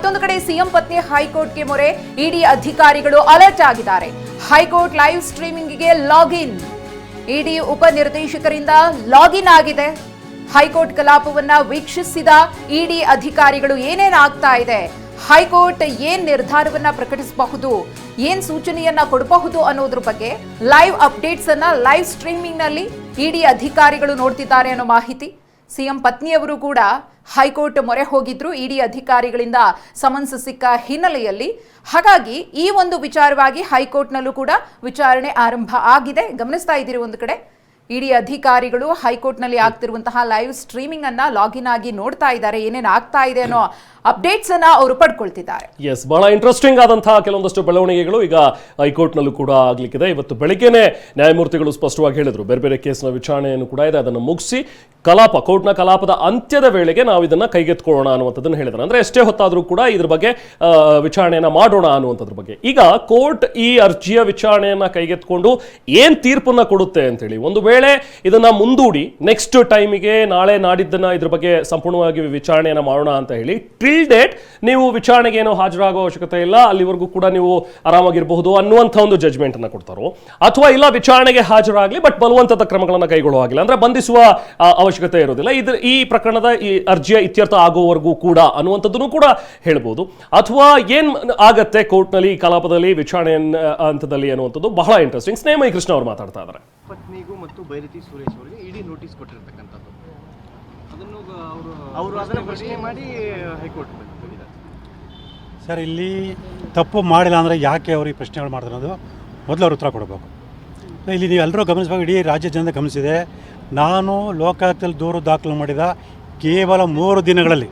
ಮತ್ತೊಂದು ಕಡೆ ಸಿಎಂ ಪತ್ನಿ ಹೈಕೋರ್ಟ್ಗೆ ಮೊರೆ, ಇಡಿ ಅಧಿಕಾರಿಗಳು ಅಲರ್ಟ್ ಆಗಿದ್ದಾರೆ. ಹೈಕೋರ್ಟ್ ಲೈವ್ ಸ್ಟ್ರೀಮಿಂಗ್ಗೆ ಲಾಗಿನ್. ಇಡಿ ಉಪನಿರ್ದೇಶಕರಿಂದ ಲಾಗಿನ್ ಆಗಿದೆ. ಹೈಕೋರ್ಟ್ ಕಲಾಪವನ್ನ ವೀಕ್ಷಿಸಿದ ಇಡಿ ಅಧಿಕಾರಿಗಳು ಏನೇನಾಗ್ತಾ ಇದೆ, ಹೈಕೋರ್ಟ್ ಏನ್ ನಿರ್ಧಾರವನ್ನ ಪ್ರಕಟಿಸಬಹುದು, ಏನ್ ಸೂಚನೆಯನ್ನ ಕೊಡಬಹುದು ಅನ್ನೋದ್ರ ಬಗ್ಗೆ ಲೈವ್ ಅಪ್ಡೇಟ್ಸ್ ಅನ್ನ ಲೈವ್ ಸ್ಟ್ರೀಮಿಂಗ್ ನಲ್ಲಿ ಇಡಿ ಅಧಿಕಾರಿಗಳು ನೋಡ್ತಿದ್ದಾರೆ ಅನ್ನೋ ಮಾಹಿತಿ. ಸಿಎಂ ಪತ್ನಿಯವರು ಕೂಡ ಹೈಕೋರ್ಟ್ ಮೊರೆ ಹೋಗಿದ್ರು ಇಡಿ ಅಧಿಕಾರಿಗಳಿಂದ ಸಮನ್ಸ್ ಸಿಕ್ಕ ಹಿನ್ನೆಲೆಯಲ್ಲಿ. ಹಾಗಾಗಿ ಈ ಒಂದು ವಿಚಾರವಾಗಿ ಹೈಕೋರ್ಟ್ನಲ್ಲೂ ಕೂಡ ವಿಚಾರಣೆ ಆರಂಭ ಆಗಿದೆ. ಗಮನಿಸ್ತಾ ಇದ್ದೀರಿ, ಒಂದು ಕಡೆ ಇಡಿ ಅಧಿಕಾರಿಗಳು ಹೈಕೋರ್ಟ್ನಲ್ಲಿ ಆಗ್ತಿರುವಂತಹ ಲೈವ್ ಸ್ಟ್ರೀಮಿಂಗ್ ಅನ್ನ ಲಾಗಿನ್ ಆಗಿ ನೋಡ್ತಾ ಇದ್ದಾರೆ. ಏನೇನು ಆಗ್ತಾ ಇದೆ ಅನ್ನೋ ಅಪ್ಡೇಟ್ಸ್ ಅನ್ನ ಅವರು ಪಡ್ಕೊಳ್ತಿದ್ದಾರೆ. ಎಸ್, ಬಹಳ ಇಂಟ್ರೆಸ್ಟಿಂಗ್ ಆದಂತಹ ಕೆಲವೊಂದಷ್ಟು ಬೆಳವಣಿಗೆಗಳು ಈಗ ಹೈಕೋರ್ಟ್ನಲ್ಲೂ ಕೂಡ ಆಗ್ಲಿಕ್ಕಿದೆ. ಇವತ್ತು ಬೆಳಿಗ್ಗೆನೆ ನ್ಯಾಯಮೂರ್ತಿಗಳು ಸ್ಪಷ್ಟವಾಗಿ ಹೇಳಿದ್ರು, ಬೇರೆ ಬೇರೆ ಕೇಸ್ನ ವಿಚಾರಣೆಯನ್ನು ಕೂಡ ಇದೆ, ಅದನ್ನು ಮುಗಿಸಿ ಕೋರ್ಟ್ನ ಕಲಾಪದ ಅಂತ್ಯದ ವೇಳೆಗೆ ನಾವು ಇದನ್ನ ಕೈಗೆತ್ಕೊಳ್ಳೋಣ ಅನ್ನುವಂಥದ್ದನ್ನು ಹೇಳಿದ್ರು. ಅಂದ್ರೆ ಎಷ್ಟೇ ಹೊತ್ತಾದರೂ ಕೂಡ ಇದ್ರ ಬಗ್ಗೆ ವಿಚಾರಣೆಯನ್ನ ಮಾಡೋಣ ಅನ್ನುವಂಥದ್ರ ಬಗ್ಗೆ. ಈಗ ಕೋರ್ಟ್ ಈ ಅರ್ಜಿಯ ವಿಚಾರಣೆಯನ್ನ ಕೈಗೆತ್ಕೊಂಡು ಏನ್ ತೀರ್ಪನ್ನ ಕೊಡುತ್ತೆ ಅಂತೇಳಿ, ಒಂದು ವೇಳೆ ಇದನ್ನ ಮುಂದೂಡಿ ನೆಕ್ಸ್ಟ್ ಟೈಮಿಗೆ ನಾಳೆ ನಾಡಿದ್ದನ್ನ ಇದ್ರ ಬಗ್ಗೆ ಸಂಪೂರ್ಣವಾಗಿ ವಿಚಾರಣೆಯನ್ನ ಮಾಡೋಣ ಅಂತ ಹೇಳಿ ಟಿಲ್ ಡೇಟ್ ನೀವು ವಿಚಾರಣೆಗೆ ಏನೋ ಹಾಜರಾಗುವ ಅವಶ್ಯಕತೆ ಇಲ್ಲ, ಅಲ್ಲಿವರೆಗೂ ಕೂಡ ನೀವು ಆರಾಮಾಗಿರಬಹುದು ಅನ್ನುವಂಥ ಒಂದು ಜಜ್ಮೆಂಟ್ ಅನ್ನ ಕೊಡ್ತಾರೋ, ಅಥವಾ ಇಲ್ಲ ವಿಚಾರಣೆಗೆ ಹಾಜರಾಗಲಿ ಬಟ್ ಬಲವಂತದ ಕ್ರಮಗಳನ್ನ ಕೈಗೊಳ್ಳುವ ಹಾಗಿಲ್ಲ, ಅಂದ್ರೆ ಬಂಧಿಸುವ ಅವಶ್ಯಕತೆ ಇರೋದಿಲ್ಲ, ಈ ಪ್ರಕರಣದ ಈ ಅರ್ಜಿಯ ಇತ್ಯರ್ಥ ಆಗುವವರೆಗೂ ಕೂಡ ಅನ್ನುವಂಥದ್ದನ್ನು ಕೂಡ ಹೇಳ್ಬೋದು. ಅಥವಾ ಏನ್ ಆಗತ್ತೆ ಕೋರ್ಟ್ನಲ್ಲಿ ಕಲಾಪದಲ್ಲಿ ವಿಚಾರಣೆ ಹಂತದಲ್ಲಿ ಅನ್ನುವಂಥದ್ದು ಬಹಳ ಇಂಟ್ರೆಸ್ಟಿಂಗ್. ಸ್ನೇಹಮಯಿ ಕೃಷ್ಣ ಅವರು ಮಾತಾಡ್ತಾ ಇದ್ದಾರೆ. ಪತ್ನಿಗೂ ಮತ್ತು ಬೈರತಿ ಸುರೇಶ್ ಅವರಿಗೆ ಇಡಿ ನೋಟಿಸ್ ಕೊಟ್ಟಿರ್ತಕ್ಕಂಥದ್ದು, ಅವರು ಅದನ್ನು ಪ್ರಶ್ನೆ ಮಾಡಿ ಹೈಕೋರ್ಟ್ ಬಂದಿದ್ದಾರೆ. ಸರ್, ಇಲ್ಲಿ ತಪ್ಪು ಮಾಡಿಲ್ಲ ಅಂದರೆ ಯಾಕೆ ಅವರು ಈ ಪ್ರಶ್ನೆಗಳು ಮಾಡ್ತಾರೆ ಅನ್ನೋದು ಮೊದಲು ಅವ್ರು ಉತ್ತರ ಕೊಡಬೇಕು. ಇಲ್ಲಿ ನೀವು ಎಲ್ಲರೂ ಗಮನಿಸಬೇಕು, ಇಡೀ ರಾಜ್ಯ ಜನತೆ ಗಮನಿಸಿದೆ. ನಾನು ಲೋಕಾಯುಕ್ತದಲ್ಲಿ ದೂರು ದಾಖಲು ಮಾಡಿದ ಕೇವಲ 3 ದಿನಗಳಲ್ಲಿ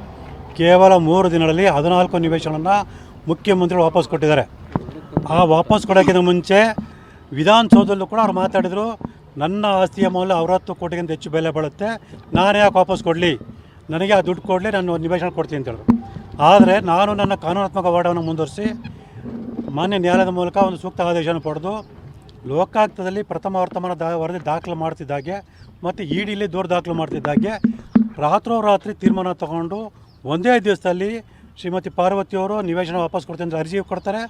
14 ನಿವೇಶನವನ್ನು ಮುಖ್ಯಮಂತ್ರಿಗಳು ವಾಪಸ್ ಕೊಟ್ಟಿದ್ದಾರೆ. ಆ ವಾಪಸ್ ಕೊಡೋಕ್ಕಿಂತ ಮುಂಚೆ ವಿಧಾನಸೌಧದಲ್ಲೂ ಕೂಡ ಅವ್ರು ಮಾತಾಡಿದರು, ನನ್ನ ಆಸ್ತಿಯ ಮೌಲ್ಯ 60 ಕೋಟಿಗಿಂತ ಹೆಚ್ಚು ಬೆಲೆ ಬಾಳುತ್ತೆ, ನಾನು ಯಾಕೆ ವಾಪಸ್ ಕೊಡಲಿ, ನನಗೆ ಆ ದುಡ್ಡು ಕೊಡಲಿ, ನಾನು ನಿವೇಶನ ಕೊಡ್ತೀನಿ ಅಂತ ಹೇಳಿದ್ರು. ಆದರೆ ನಾನು ನನ್ನ ಕಾನೂನಾತ್ಮಕ ಹೋರಾಟವನ್ನು ಮುಂದುವರಿಸಿ ಮಾನ್ಯ ನ್ಯಾಯಾಲಯದ ಮೂಲಕ ಒಂದು ಸೂಕ್ತ ಆದೇಶವನ್ನು ಪಡೆದು ಲೋಕಾಯುಕ್ತದಲ್ಲಿ ಪ್ರಥಮ ವರ್ತಮಾನ ವರದಿ ದಾಖಲು ಮಾಡ್ತಿದ್ದಾಗೆ ಮತ್ತು ಇಡಿಲಿ ದೂರು ದಾಖಲು ಮಾಡ್ತಿದ್ದಾಗೆ ರಾತ್ರೋರಾತ್ರಿ ತೀರ್ಮಾನ ತಗೊಂಡು ಒಂದೇ ದಿವಸದಲ್ಲಿ ಶ್ರೀಮತಿ ಪಾರ್ವತಿಯವರು ನಿವೇಶನ ವಾಪಸ್ ಕೊಡ್ತೀನಿ ಅಂತ ಅರ್ಜಿ ಕೊಡ್ತಾರೆ,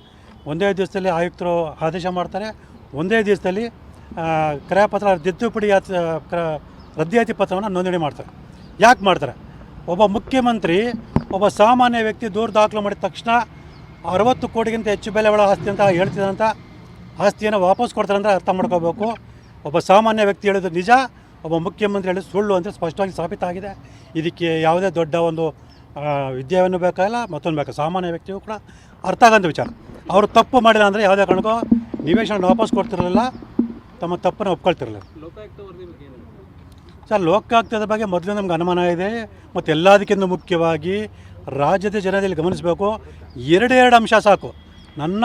ಒಂದೇ ದಿವಸದಲ್ಲಿ ಆಯುಕ್ತರು ಆದೇಶ ಮಾಡ್ತಾರೆ, ಒಂದೇ ದಿವಸದಲ್ಲಿ ಕ್ರಯಪತ್ರ ತಿದ್ದುಪಡಿ ರದ್ದಿಯಾತಿ ಪತ್ರವನ್ನು ನೋಂದಣಿ ಮಾಡ್ತಾರೆ. ಯಾಕೆ ಮಾಡ್ತಾರೆ? ಒಬ್ಬ ಮುಖ್ಯಮಂತ್ರಿ ಒಬ್ಬ ಸಾಮಾನ್ಯ ವ್ಯಕ್ತಿ ದೂರು ದಾಖಲು ಮಾಡಿದ ತಕ್ಷಣ 60 ಕೋಟಿಗಿಂತ ಹೆಚ್ಚು ಬೆಲೆ ಒಳ ಆಸ್ತಿ ಅಂತ ಹೇಳ್ತಿದ್ದಂಥ ಆಸ್ತಿಯನ್ನು ವಾಪಸ್ ಕೊಡ್ತಾರೆ ಅಂದರೆ ಅರ್ಥ ಮಾಡ್ಕೋಬೇಕು. ಒಬ್ಬ ಸಾಮಾನ್ಯ ವ್ಯಕ್ತಿ ಹೇಳಿದ್ರು ನಿಜ, ಒಬ್ಬ ಮುಖ್ಯಮಂತ್ರಿ ಹೇಳಿದ್ರು ಸುಳ್ಳು ಅಂತ ಸ್ಪಷ್ಟವಾಗಿ ಸಾಬೀತಾಗಿದೆ. ಇದಕ್ಕೆ ಯಾವುದೇ ದೊಡ್ಡ ಒಂದು ವಿದ್ಯಾವನ್ನು ಬೇಕಾಗಿಲ್ಲ, ಮತ್ತೊಂದು ಬೇಕಾ, ಸಾಮಾನ್ಯ ವ್ಯಕ್ತಿಯು ಕೂಡ ಅರ್ಥ ಆಗೋಂಥ ವಿಚಾರ. ಅವರು ತಪ್ಪು ಮಾಡಿಲ್ಲ ಅಂದರೆ ಯಾವುದೇ ಕಾರಣಕ್ಕೂ ನಿವೇಶನ ವಾಪಸ್ ಕೊಡ್ತಿರಲಿಲ್ಲ, ತಮ್ಮ ತಪ್ಪನ್ನು ಒಪ್ಕೊಳ್ತಿರಲಿಲ್ಲ. ಸರ್, ಲೋಕಾಯುಕ್ತದ ಬಗ್ಗೆ ಮೊದಲು ನಮ್ಗೆ ಅನುಮಾನ ಇದೆ. ಮತ್ತು ಎಲ್ಲದಕ್ಕಿಂತ ಮುಖ್ಯವಾಗಿ ರಾಜ್ಯದ ಜನತೆಯಲ್ಲಿ ಗಮನಿಸಬೇಕು, 2 ಅಂಶ ಸಾಕು. ನನ್ನ